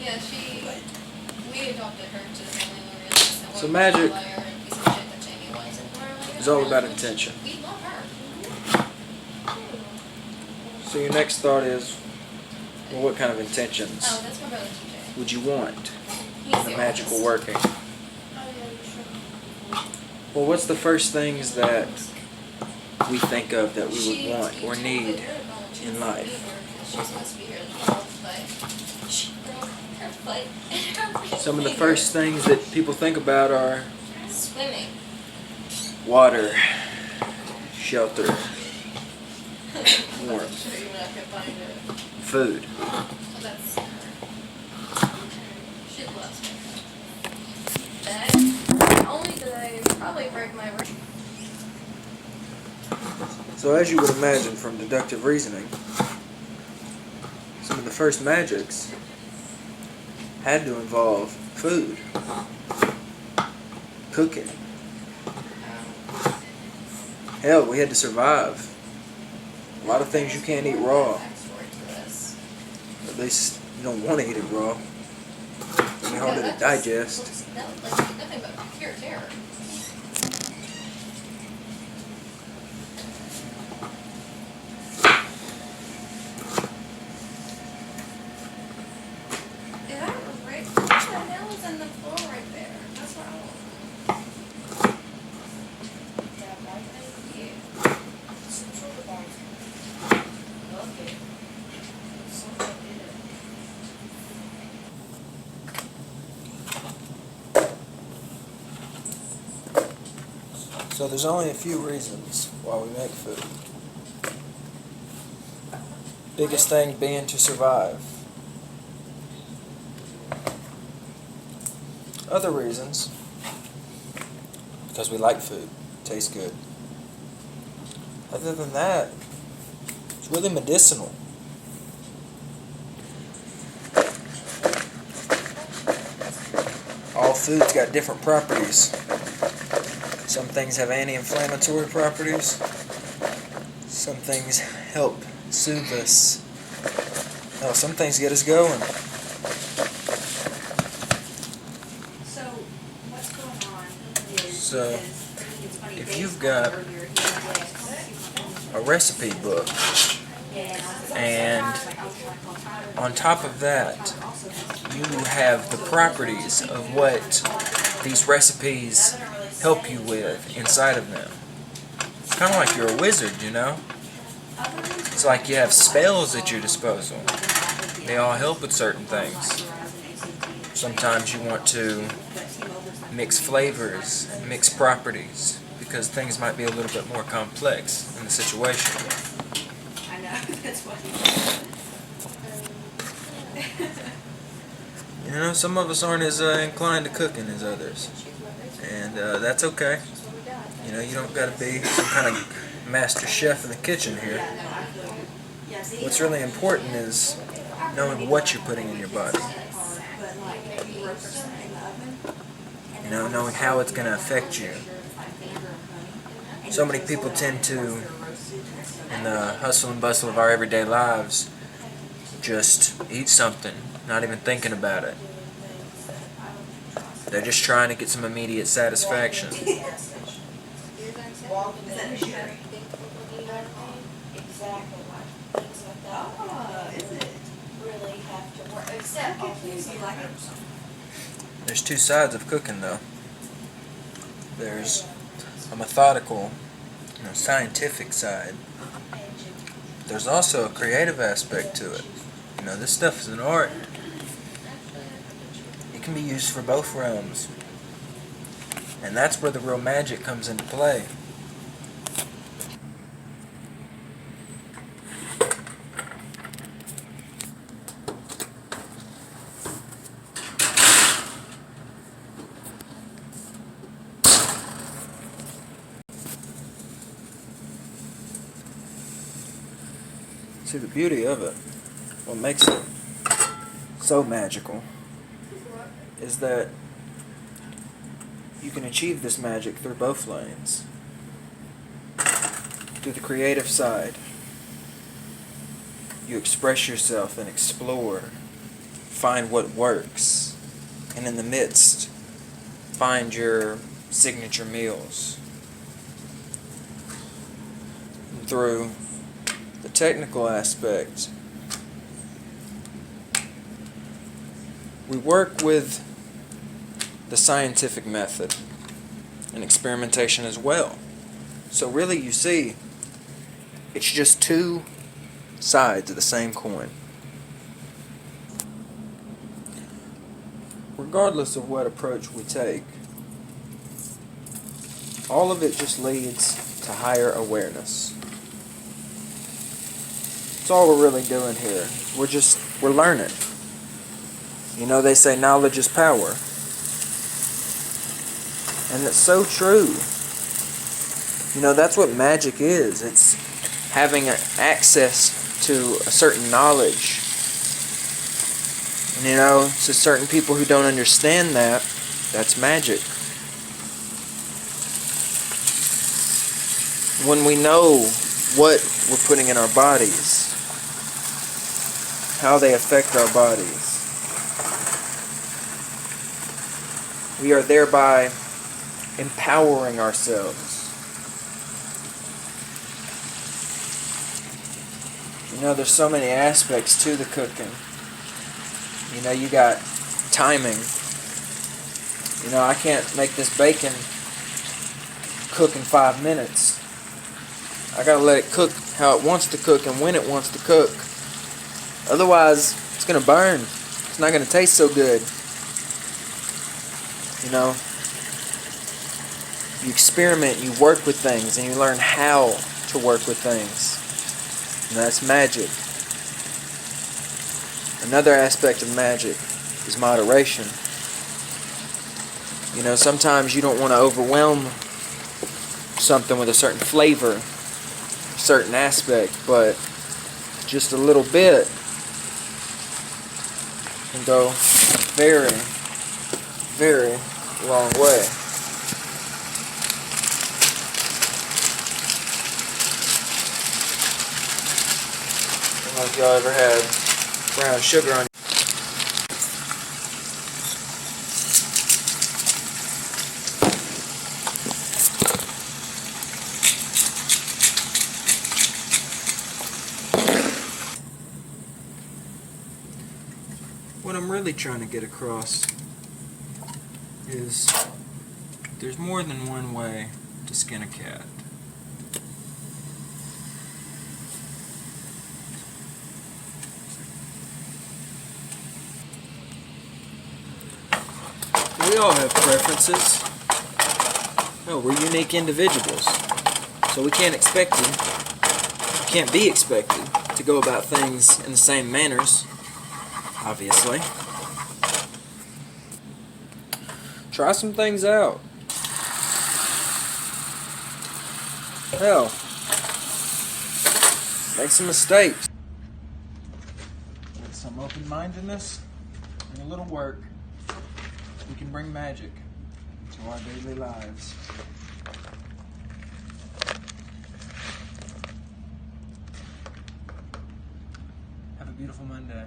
Yeah, we adopted her to the family when we were So magic is is all about intention. We love her. So your next thought is, well, what kind of intentions Oh, that's my brother TJ. would you want He's in the a magical oldest. working? Well, what's the first things that we think of that we would want or need in life? She's supposed to be here as well, but she broke her foot. Some of the first things that people think about are Swimming. water, shelter, warmth, food. That's her. She loves me. That only did I probably break my wrist. So as you would imagine from deductive reasoning, some of the first magics had to involve food, cooking. Hell, we had to survive. A lot of things you can't eat raw. At least you don't want to eat it raw. It's harder to digest. Nothing but pure terror. Is that right? What the hell is in the floor right there? That's what I want. So there's only a few reasons why we make food. Biggest thing being to survive. Other reasons, because we like food, tastes good. Other than that, it's really medicinal. All food's got different properties. Some things have anti-inflammatory properties. Some things help soothe us. Oh, some things get us going. So, what's going on is, So, it's funny, if Dave's you've got earlier, a recipe book, and on top of that, you have the properties of what these recipes help you with inside of them. It's kind of like you're a wizard, you know? It's like you have spells at your disposal. They all help with certain things. Sometimes you want to mix flavors, mix properties, because things might be a little bit more complex in the situation. I know, that's what You know, some of us aren't as inclined to cooking as others. And that's okay. You know, you don't got to be some kind of master chef in the kitchen here. What's really important is knowing what you're putting in your body. You know, knowing how it's going to affect you. So many people tend to, in the hustle and bustle of our everyday lives, just eat something, not even thinking about it. They're just trying to get some immediate satisfaction. There's two sides of cooking, though. There's a methodical, scientific side. There's also a creative aspect to it. You know, this stuff is an art. It can be used for both realms. And that's where the real magic comes into play. See, the beauty of it, what makes it so magical, is that you can achieve this magic through both lanes. Through the creative side, you express yourself and explore find what works, and in the midst, find your signature meals. And through the technical aspect, we work with the scientific method and experimentation as well. So really, you see, it's just two sides of the same coin. Regardless of what approach we take, all of it just leads to higher awareness. That's all we're really doing here. We're learning. You know, they say knowledge is power. And it's so true. You know, that's what magic is. It's having access to a certain knowledge. And you know, to certain people who don't understand that, that's magic. When we know what we're putting in our bodies, how they affect our bodies, we are thereby empowering ourselves. You know, there's so many aspects to the cooking. You know, you got timing. You know, I can't make this bacon cook in 5 minutes. I gotta let it cook how it wants to cook and when it wants to cook. Otherwise, it's gonna burn. It's not gonna taste so good. You know, you experiment, you work with things, and you learn how to work with things. And that's magic. Another aspect of magic is moderation. You know, sometimes you don't want to overwhelm something with a certain flavor, a certain aspect, but just a little bit can go very, very long way. I don't know if y'all ever had brown sugar on. What I'm really trying to get across is there's more than one way to skin a cat. We all have preferences. No, we're unique individuals. So we can't be expected to go about things in the same manners, obviously. Try some things out. Hell, make some mistakes. With some open-mindedness and a little work, we can bring magic to our daily lives. Have a beautiful Monday.